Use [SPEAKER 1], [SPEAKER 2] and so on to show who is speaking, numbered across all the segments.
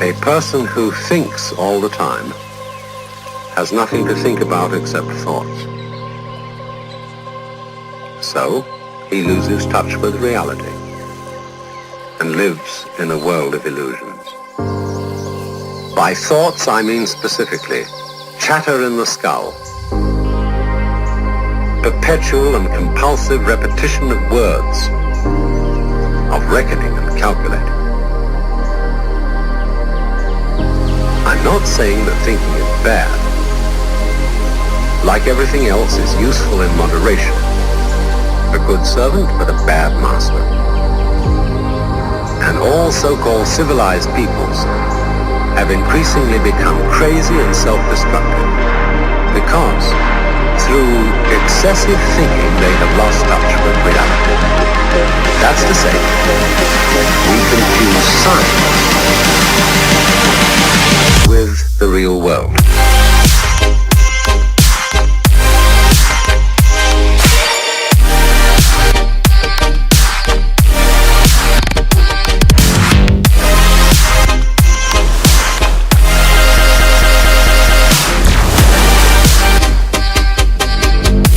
[SPEAKER 1] A person who thinks all the time has nothing to think about except thoughts. So, he loses touch with reality and lives in a world of illusions. By thoughts, I mean specifically chatter in the skull, perpetual and compulsive repetition of words, of reckoning and calculating. I'm not saying that thinking is bad. Like everything else, is useful in moderation. A good servant, but a bad master. And all so-called civilized peoples have increasingly become crazy and self-destructive because through excessive thinking they have lost touch with reality. That's to say, we confuse science with the real world.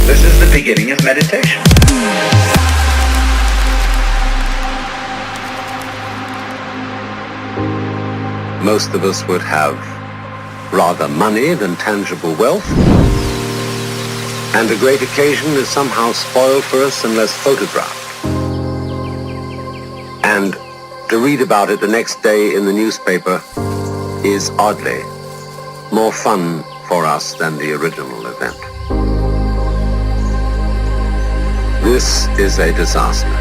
[SPEAKER 2] This is the beginning of meditation.
[SPEAKER 1] Most of us would have rather money than tangible wealth, and a great occasion is somehow spoiled for us unless photographed. And to read about it the next day in the newspaper is oddly more fun for us than the original event. This is a disaster.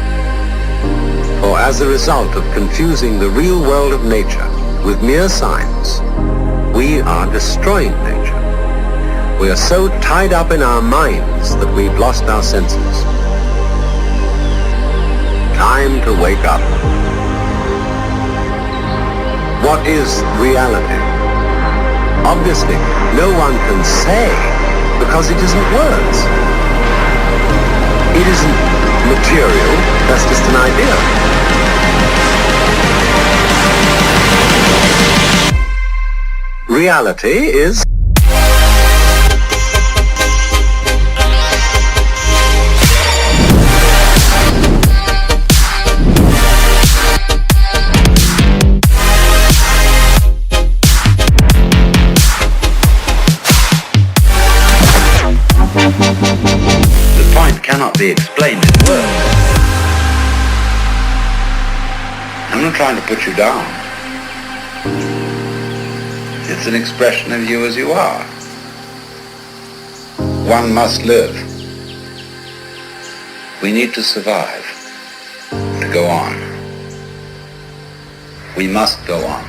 [SPEAKER 1] For as a result of confusing the real world of nature with mere science, we are destroying nature. We are so tied up in our minds that we've lost our senses. Time to wake up. What is reality? Obviously, no one can say because it isn't words. It isn't material, that's just an idea. Reality is
[SPEAKER 2] the point cannot be explained in words. I'm not trying to put you down. It's an expression of you as you are. One must live. We need to survive, to go on. We must go on.